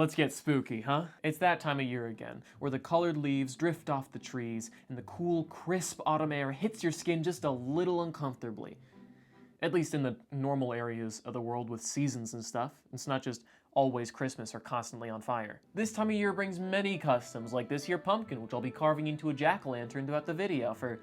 Let's get spooky, huh? It's that time of year again, where the colored leaves drift off the trees and the cool, crisp autumn air hits your skin just a little uncomfortably. At least in the normal areas of the world with seasons and stuff. It's not just always Christmas or constantly on fire. This time of year brings many customs, like this here pumpkin, which I'll be carving into a jack-o'-lantern throughout the video for,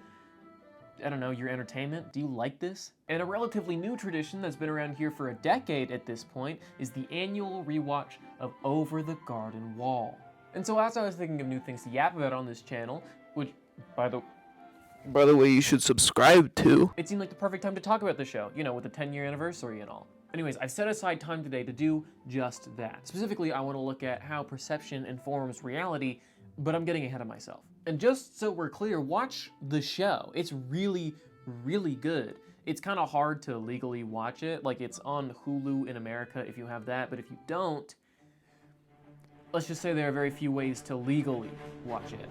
I don't know, your entertainment. Do you like this? And a relatively new tradition that's been around here for a decade at this point is the annual rewatch of Over the Garden Wall. And so as I was thinking of new things to yap about on this channel, which, by the way, you should subscribe to, it seemed like the perfect time to talk about the show, you know, with the 10-year anniversary and all. Anyways, I've set aside time today to do just that. Specifically, I want to look at how perception informs reality, but I'm getting ahead of myself. And just so we're clear, watch the show. It's really, really good. It's kind of hard to legally watch it. Like, it's on Hulu in America if you have that, but if you don't, let's just say there are very few ways to legally watch it.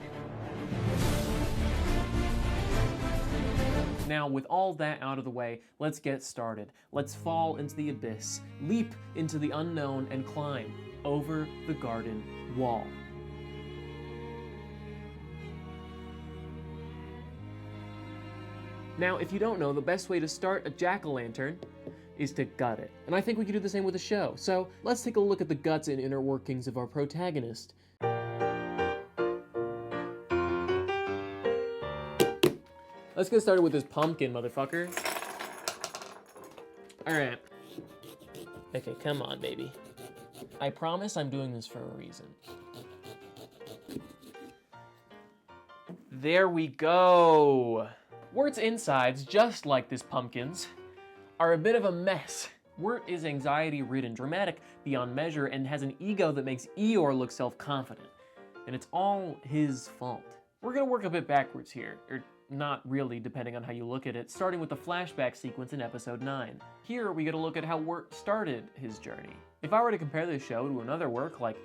Now, with all that out of the way, let's get started. Let's fall into the abyss, leap into the unknown, and climb over the garden wall. Now, if you don't know, the best way to start a jack-o'-lantern is to gut it. And I think we could do the same with the show. So let's take a look at the guts and inner workings of our protagonist. Let's get started with this pumpkin, motherfucker. All right. Okay, come on, baby. I promise I'm doing this for a reason. There we go. Wirt's insides, just like this pumpkin's, are a bit of a mess. Wirt is anxiety-ridden, dramatic beyond measure, and has an ego that makes Eeyore look self-confident. And it's all his fault. We're gonna work a bit backwards here, or not really, depending on how you look at it, starting with the flashback sequence in episode 9. Here, we get a look at how Wirt started his journey. If I were to compare this show to another work like,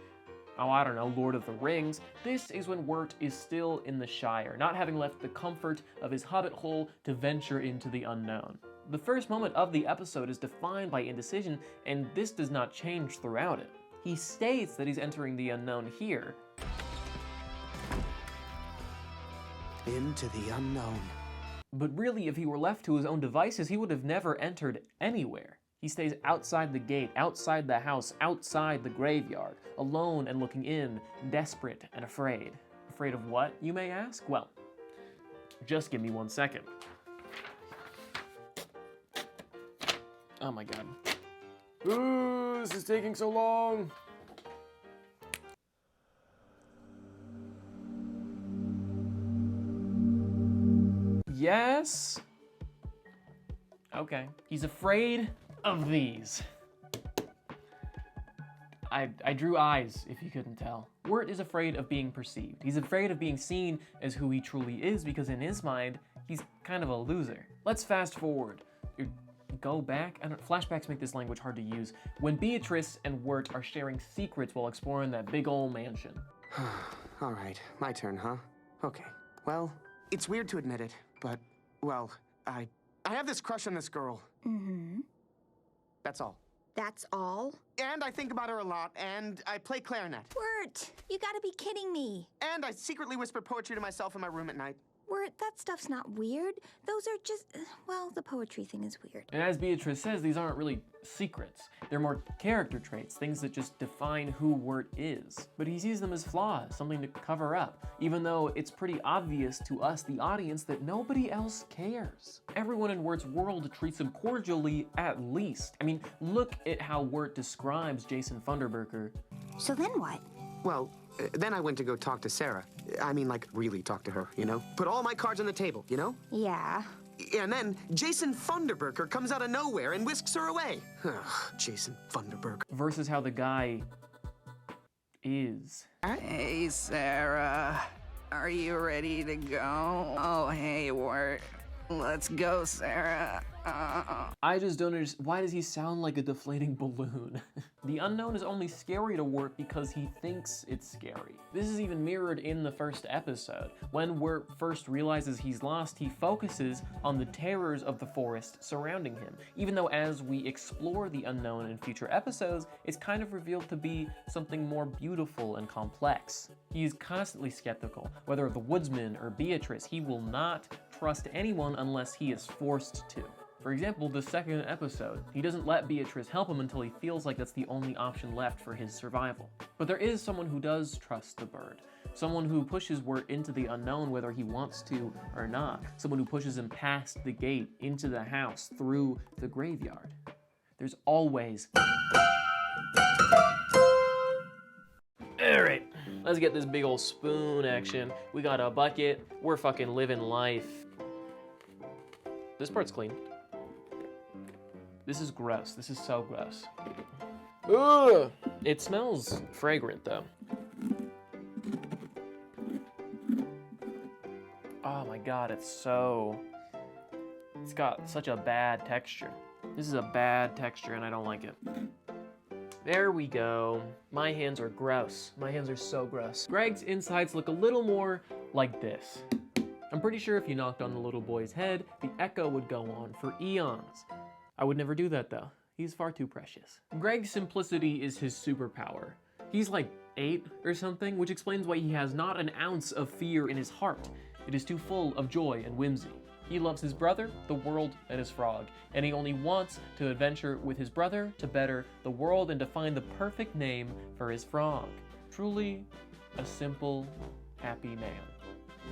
oh, I don't know, Lord of the Rings, this is when Wirt is still in the Shire, not having left the comfort of his hobbit hole to venture into the unknown. The first moment of the episode is defined by indecision, and this does not change throughout it. He states that he's entering the unknown here. Into the unknown. But really, if he were left to his own devices, he would have never entered anywhere. He stays outside the gate, outside the house, outside the graveyard, alone and looking in, desperate and afraid. Afraid of what, you may ask? Well, just give me 1 second. Oh my god. Ooh, this is taking so long. Yes? Okay. He's afraid of these. I drew eyes, if you couldn't tell. Wirt is afraid of being perceived. He's afraid of being seen as who he truly is because in his mind, he's kind of a loser. Let's fast forward. Go back. Flashbacks make this language hard to use. When Beatrice and Wirt are sharing secrets while exploring that big old mansion. All right, my turn, huh? Okay. Well, it's weird to admit it, but, well, I have this crush on this girl. Mm-hmm. That's all. That's all? And I think about her a lot, and I play clarinet. Wirt, you gotta be kidding me. And I secretly whisper poetry to myself in my room at night. Wirt, that stuff's not weird. Those are just, well, the poetry thing is weird. And as Beatrice says, these aren't really secrets. They're more character traits, things that just define who Wirt is. But he sees them as flaws, something to cover up, even though it's pretty obvious to us, the audience, that nobody else cares. Everyone in Wirt's world treats him cordially, at least. I mean, look at how Wirt describes Jason Funderburker. So then what? Well, then I went to go talk to Sarah. I mean, like, really talk to her, you know? Put all my cards on the table, you know? Yeah. And then Jason Funderburker comes out of nowhere and whisks her away. Jason Funderburker. Versus how the guy is. Hey, Sarah. Are you ready to go? Oh, hey, Wirt. Let's go, Sarah. I I just don't understand. Why does he sound like a deflating balloon? The unknown is only scary to Wirt because he thinks it's scary. This is even mirrored in the first episode. When Wirt first realizes he's lost, he focuses on the terrors of the forest surrounding him, even though as we explore the unknown in future episodes, it's kind of revealed to be something more beautiful and complex. He is constantly skeptical, whether of the Woodsman or Beatrice. He will not trust anyone unless he is forced to. For example, the second episode, he doesn't let Beatrice help him until he feels like that's the only option left for his survival. But there is someone who does trust the bird. Someone who pushes Wirt into the unknown whether he wants to or not. Someone who pushes him past the gate, into the house, through the graveyard. There's always... Alright, let's get this big old spoon action. We got a bucket, we're fucking living life. This part's clean. This is gross. This is so gross. Ugh! It smells fragrant though. Oh my god, it's got such a bad texture. This is a bad texture and I don't like it. There we go. My hands are gross. My hands are so gross. Greg's insides look a little more like this. I'm pretty sure if you knocked on the little boy's head, the echo would go on for eons. I would never do that though. He's far too precious. Greg's simplicity is his superpower. He's like 8 or something, which explains why he has not an ounce of fear in his heart. It is too full of joy and whimsy. He loves his brother, the world, and his frog, and he only wants to adventure with his brother to better the world and to find the perfect name for his frog. Truly a simple, happy man.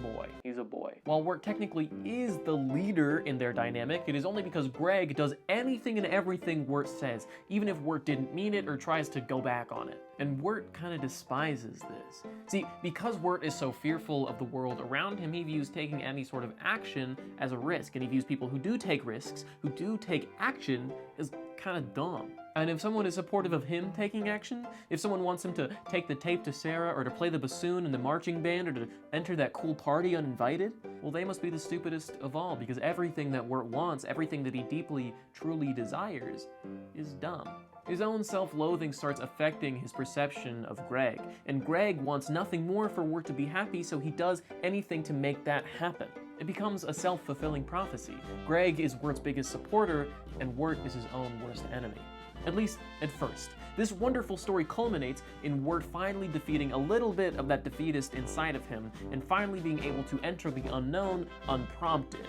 Boy. He's a boy. While Wirt technically is the leader in their dynamic, it is only because Greg does anything and everything Wirt says, even if Wirt didn't mean it or tries to go back on it. And Wirt kind of despises this. See, because Wirt is so fearful of the world around him, he views taking any sort of action as a risk, and he views people who do take risks, who do take action, as kind of dumb. And if someone is supportive of him taking action, if someone wants him to take the tape to Sarah or to play the bassoon in the marching band or to enter that cool party uninvited, well, they must be the stupidest of all, because everything that Wirt wants, everything that he deeply, truly desires, is dumb. His own self-loathing starts affecting his perception of Greg, and Greg wants nothing more for Wirt to be happy, so he does anything to make that happen. It becomes a self-fulfilling prophecy. Greg is Wirt's biggest supporter, and Wirt is his own worst enemy. At least, at first. This wonderful story culminates in Wirt finally defeating a little bit of that defeatist inside of him, and finally being able to enter the unknown unprompted.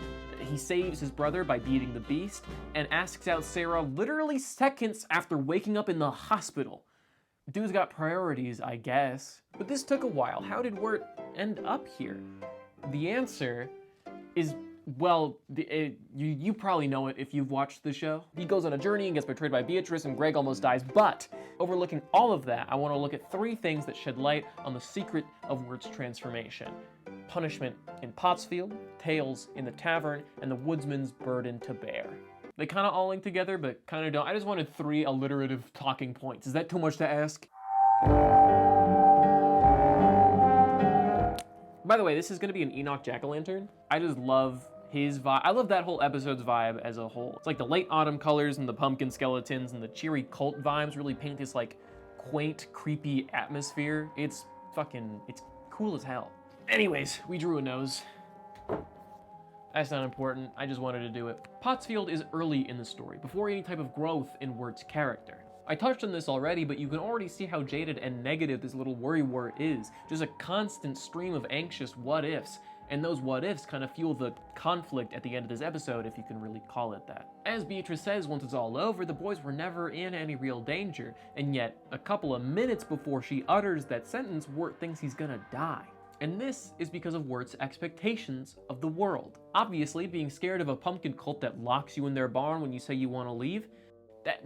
He saves his brother by beating the beast, and asks out Sarah literally seconds after waking up in the hospital. Dude's got priorities, I guess. But this took a while. How did Wirt end up here? The answer is... well, you probably know it if you've watched the show. He goes on a journey and gets betrayed by Beatrice and Greg almost dies, but overlooking all of that, I want to look at 3 things that shed light on the secret of Wirt's transformation. Punishment in Pottsfield, tales in the Tavern, and the Woodsman's burden to bear. They kind of all link together, but kind of don't. I just wanted 3 alliterative talking points. Is that too much to ask? By the way, this is going to be an Enoch Jack-o'-lantern. I just love his vibe. I love that whole episode's vibe as a whole. It's like the late autumn colors and the pumpkin skeletons and the cheery cult vibes really paint this like quaint, creepy atmosphere. It's cool as hell. Anyways, we drew a nose. That's not important. I just wanted to do it. Pottsfield is early in the story, before any type of growth in Wirt's character. I touched on this already, but you can already see how jaded and negative this little worrywart is. Just a constant stream of anxious what-ifs, and those what-ifs kind of fuel the conflict at the end of this episode, if you can really call it that. As Beatrice says, once it's all over, the boys were never in any real danger, and yet, a couple of minutes before she utters that sentence, Wirt thinks he's gonna die. And this is because of Wirt's expectations of the world. Obviously, being scared of a pumpkin cult that locks you in their barn when you say you want to leave,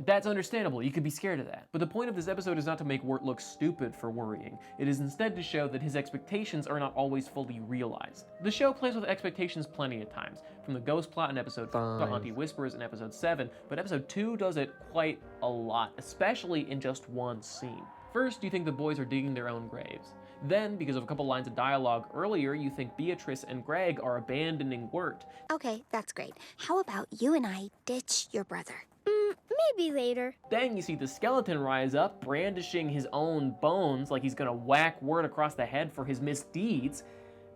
that's understandable. You could be scared of that. But the point of this episode is not to make Wirt look stupid for worrying. It is instead to show that his expectations are not always fully realized. The show plays with expectations plenty of times, from the ghost plot in episode 5 to Auntie Whispers in episode 7, but episode 2 does it quite a lot, especially in just one scene. First, you think the boys are digging their own graves. Then, because of a couple lines of dialogue earlier, you think Beatrice and Greg are abandoning Wirt. Okay, that's great. How about you and I ditch your brother? Maybe later. Then you see the skeleton rise up, brandishing his own bones like he's gonna whack Wirt across the head for his misdeeds,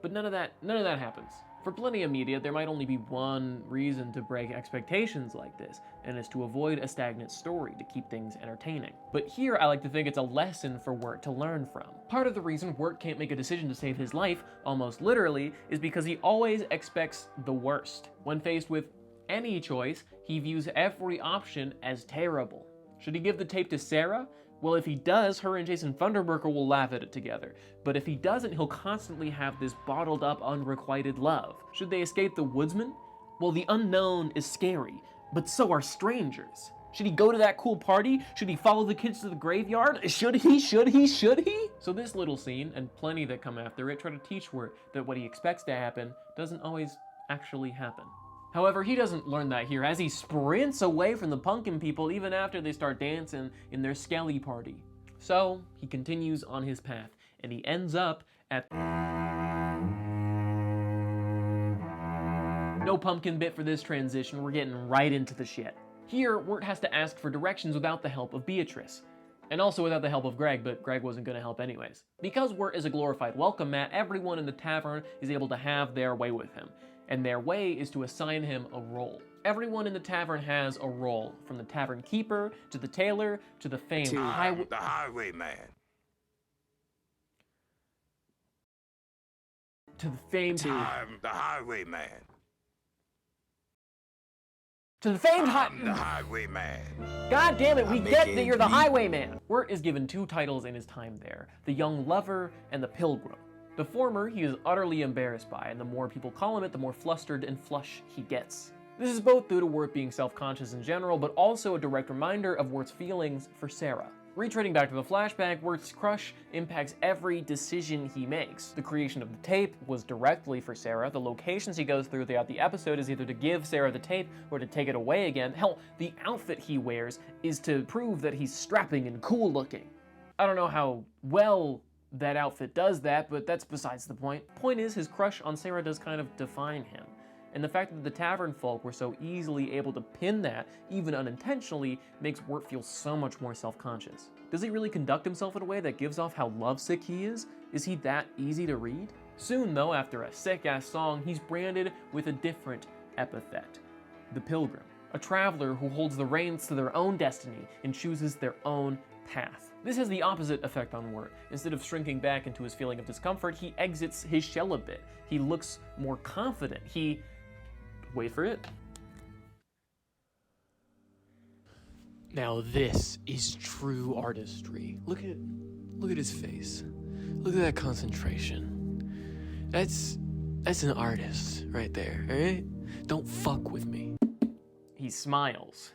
but none of that happens. For plenty of media, there might only be one reason to break expectations like this, and it's to avoid a stagnant story to keep things entertaining. But here, I like to think it's a lesson for Wirt to learn from. Part of the reason Wirt can't make a decision to save his life, almost literally, is because he always expects the worst. When faced with any choice, he views every option as terrible. Should he give the tape to Sarah? Well, if he does, her and Jason Funderburker will laugh at it together. But if he doesn't, he'll constantly have this bottled up, unrequited love. Should they escape the Woodsman? Well, the unknown is scary, but so are strangers. Should he go to that cool party? Should he follow the kids to the graveyard? Should he? So this little scene, and plenty that come after it, try to teach Wirt that what he expects to happen doesn't always actually happen. However, he doesn't learn that here, as he sprints away from the pumpkin people even after they start dancing in their skelly party. So, he continues on his path, and he ends up at... No pumpkin bit for this transition, we're getting right into the shit. Here, Wirt has to ask for directions without the help of Beatrice. And also without the help of Greg, but Greg wasn't gonna help anyways. Because Wirt is a glorified welcome mat, everyone in the tavern is able to have their way with him. And their way is to assign him a role. Everyone in the tavern has a role, from the tavern keeper, to the tailor, to the famed the highwayman. To the famed I'm the highwayman. To the famed I'm the highwayman. God damn it, we get that you're the making highwayman! Wirt is given two titles in his time there, the young lover and the pilgrim. The former he is utterly embarrassed by, and the more people call him it, the more flustered and flush he gets. This is both due to Wirt being self-conscious in general, but also a direct reminder of Wirt's feelings for Sarah. Retreading back to the flashback, Wirt's crush impacts every decision he makes. The creation of the tape was directly for Sarah. The locations he goes through throughout the episode is either to give Sarah the tape or to take it away again. Hell, the outfit he wears is to prove that he's strapping and cool looking. I don't know how well that outfit does that, but that's besides the point. Point is, his crush on Sarah does kind of define him. And the fact that the tavern folk were so easily able to pin that, even unintentionally, makes Wirt feel so much more self-conscious. Does he really conduct himself in a way that gives off how lovesick he is? Is he that easy to read? Soon though, after a sick-ass song, he's branded with a different epithet. The Pilgrim. A traveler who holds the reins to their own destiny and chooses their own path. This has the opposite effect on Wirt. Instead of shrinking back into his feeling of discomfort, he exits his shell a bit. He looks more confident. He... wait for it. Now this is true artistry. Look at his face. Look at that concentration. That's an artist right there, all right? Don't fuck with me. He smiles.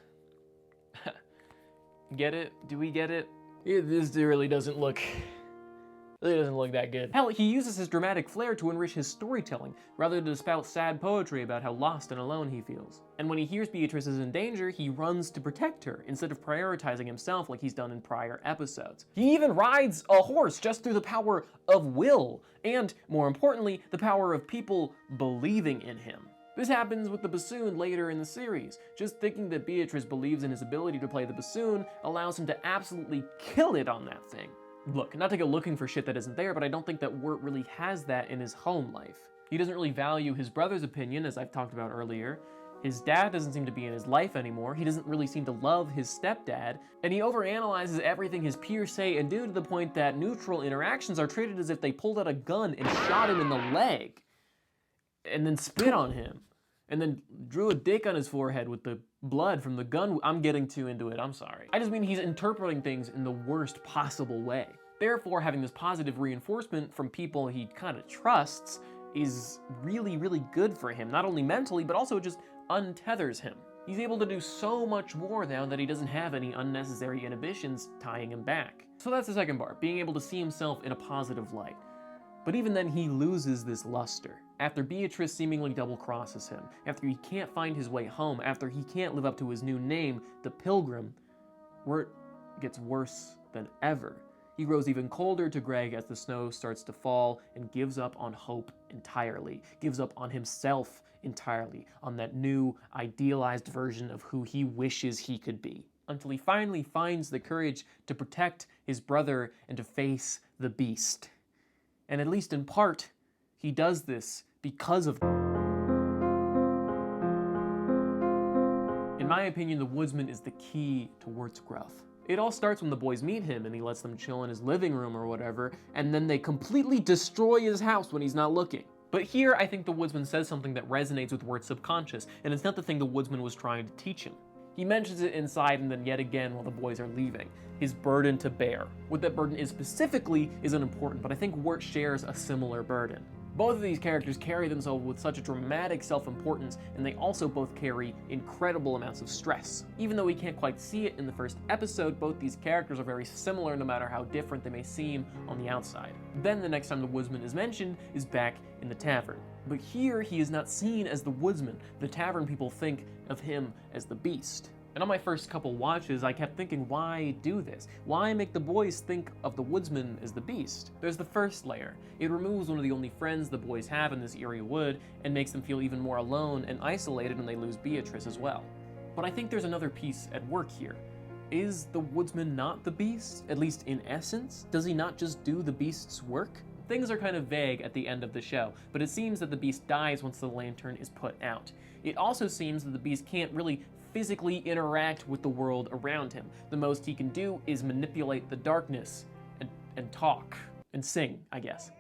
Get it? Do we get it? Yeah, this really doesn't look that good. Hell, he uses his dramatic flair to enrich his storytelling, rather than to spout sad poetry about how lost and alone he feels. And when he hears Beatrice is in danger, he runs to protect her, instead of prioritizing himself like he's done in prior episodes. He even rides a horse just through the power of will, and, more importantly, the power of people believing in him. This happens with the bassoon later in the series. Just thinking that Beatrice believes in his ability to play the bassoon allows him to absolutely kill it on that thing. Look, not to go looking for shit that isn't there, but I don't think that Wirt really has that in his home life. He doesn't really value his brother's opinion, as I've talked about earlier. His dad doesn't seem to be in his life anymore. He doesn't really seem to love his stepdad. And he overanalyzes everything his peers say and do to the point that neutral interactions are treated as if they pulled out a gun and shot him in the leg. And then spit on him. And then drew a dick on his forehead with the blood from the gun. I'm getting too into it, I'm sorry. I just mean he's interpreting things in the worst possible way. Therefore, having this positive reinforcement from people he kind of trusts is really, really good for him. Not only mentally, but also just untethers him. He's able to do so much more now that he doesn't have any unnecessary inhibitions tying him back. So that's the second part, being able to see himself in a positive light. But even then, he loses this luster. After Beatrice seemingly double-crosses him, after he can't find his way home, after he can't live up to his new name, the Pilgrim, Wirt gets worse than ever. He grows even colder to Greg as the snow starts to fall and gives up on hope entirely, gives up on himself entirely, on that new, idealized version of who he wishes he could be, until he finally finds the courage to protect his brother and to face the beast. And at least in part, he does this because of... In my opinion, the Woodsman is the key to Wirt's growth. It all starts when the boys meet him and he lets them chill in his living room or whatever, and then they completely destroy his house when he's not looking. But here, I think the Woodsman says something that resonates with Wirt's subconscious, and it's not the thing the Woodsman was trying to teach him. He mentions it inside and then yet again while the boys are leaving. His burden to bear. What that burden is specifically isn't important, but I think Wirt shares a similar burden. Both of these characters carry themselves with such a dramatic self-importance, and they also both carry incredible amounts of stress. Even though we can't quite see it in the first episode, both these characters are very similar no matter how different they may seem on the outside. Then the next time the Woodsman is mentioned is back in the tavern. But here he is not seen as the Woodsman. The tavern people think of him as the beast. And on my first couple watches, I kept thinking, why do this? Why make the boys think of the Woodsman as the beast? There's the first layer. It removes one of the only friends the boys have in this eerie wood and makes them feel even more alone and isolated when they lose Beatrice as well. But I think there's another piece at work here. Is the Woodsman not the beast, at least in essence? Does he not just do the beast's work? Things are kind of vague at the end of the show, but it seems that the beast dies once the lantern is put out. It also seems that the beast can't really physically interact with the world around him. The most he can do is manipulate the darkness and talk and sing, I guess.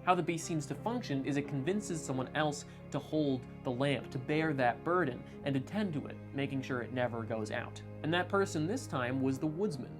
How the beast seems to function is it convinces someone else to hold the lamp, to bear that burden, and to tend to it, making sure it never goes out. And that person this time was the Woodsman.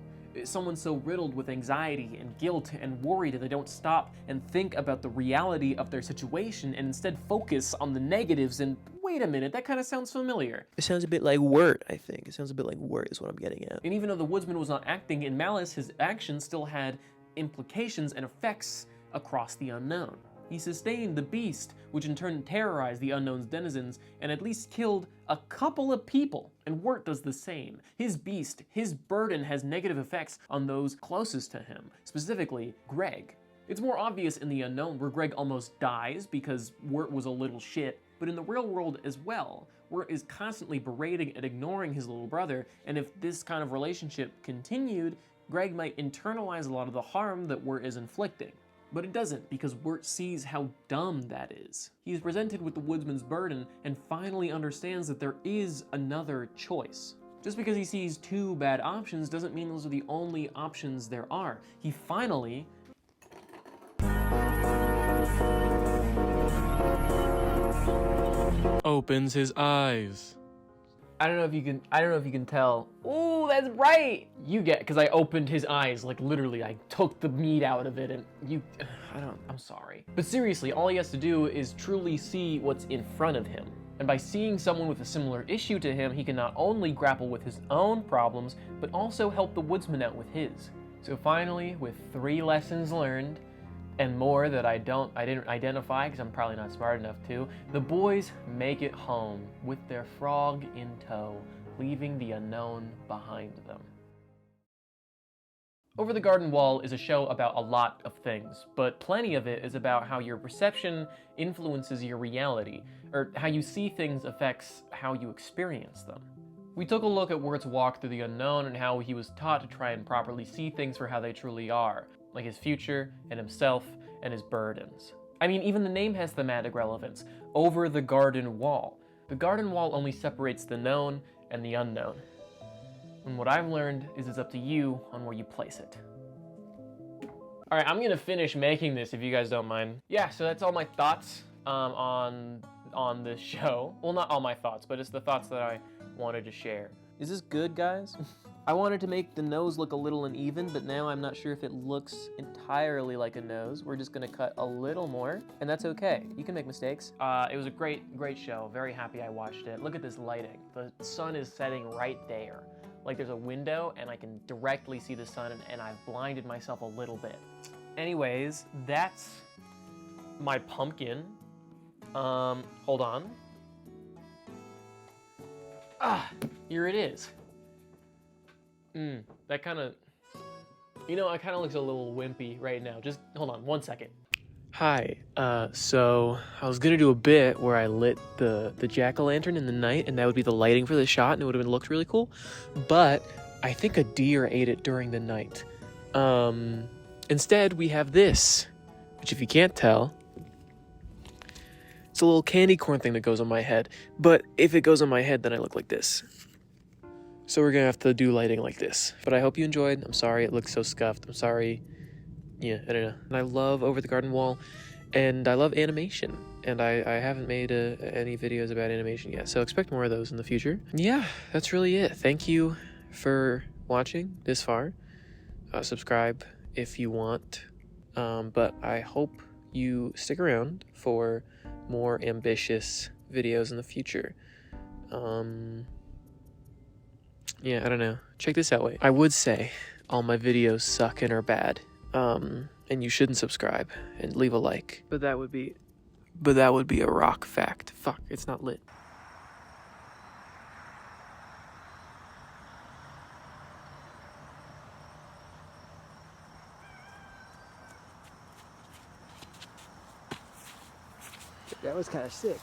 Someone so riddled with anxiety and guilt and worried that they don't stop and think about the reality of their situation and instead focus on the negatives and, wait a minute, that kind of sounds familiar. It sounds a bit like Wirt, I think. It sounds a bit like Wirt is what I'm getting at. And even though the Woodsman was not acting in malice, his actions still had implications and effects across the unknown. He sustained the beast, which in turn terrorized the unknown's denizens and at least killed a couple of people. And Wirt does the same. His beast, his burden has negative effects on those closest to him, specifically Greg. It's more obvious in the unknown, where Greg almost dies because Wirt was a little shit, but in the real world as well, Wirt is constantly berating and ignoring his little brother, and if this kind of relationship continued, Greg might internalize a lot of the harm that Wirt is inflicting. But it doesn't, because Wirt sees how dumb that is. He is presented with the Woodsman's burden and finally understands that there is another choice. Just because he sees two bad options doesn't mean those are the only options there are. He finally opens his eyes. I don't know if you can tell. Ooh, that's right. You get, because I opened his eyes, like literally, I took the meat out of it and I'm sorry. But seriously, all he has to do is truly see what's in front of him. And by seeing someone with a similar issue to him, he can not only grapple with his own problems, but also help the Woodsman out with his. So finally, with 3 lessons learned, and more that I didn't identify because I'm probably not smart enough to, the boys make it home with their frog in tow, leaving the unknown behind them. Over the Garden Wall is a show about a lot of things, but plenty of it is about how your perception influences your reality, or how you see things affects how you experience them. We took a look at Wirt's walk through the unknown and how he was taught to try and properly see things for how they truly are, like his future and himself and his burdens. I mean, even the name has thematic relevance. Over the Garden Wall. The Garden Wall only separates the known and the unknown. And what I've learned is it's up to you on where you place it. All right, I'm gonna finish making this if you guys don't mind. Yeah, so that's all my thoughts on this show. Well, not all my thoughts, but it's the thoughts that I wanted to share. Is this good, guys? I wanted to make the nose look a little uneven, but now I'm not sure if it looks entirely like a nose. We're just gonna cut a little more, and that's okay. You can make mistakes. It was a great show. Very happy I watched it. Look at this lighting. The sun is setting right there. Like there's a window, and I can directly see the sun, and I've blinded myself a little bit. Anyways, that's my pumpkin. Hold on. Here it is. That kind of, You know, I kind of looks a little wimpy right now. Just hold on 1 second. Hi, so I was gonna do a bit where I lit the jack-o'-lantern in the night, and that would be the lighting for the shot, and it would have looked really cool, but I think a deer ate it during the night. Instead, we have this, which if you can't tell, it's a little candy corn thing that goes on my head, but if it goes on my head, then I look like this. So we're gonna have to do lighting like this, but I hope you enjoyed. I'm sorry it looks so scuffed. I'm sorry. Yeah, I don't know. And I love Over the Garden Wall, and I love animation, and I haven't made any videos about animation yet, so expect more of those in the future. Yeah, that's really it. Thank you for watching this far. Subscribe if you want, but I hope you stick around for more ambitious videos in the future. Yeah, I don't know. Check this out. Wait. I would say all my videos suck and are bad. And you shouldn't subscribe and leave a like. But that would be a rock fact. Fuck, it's not lit. That was kind of sick.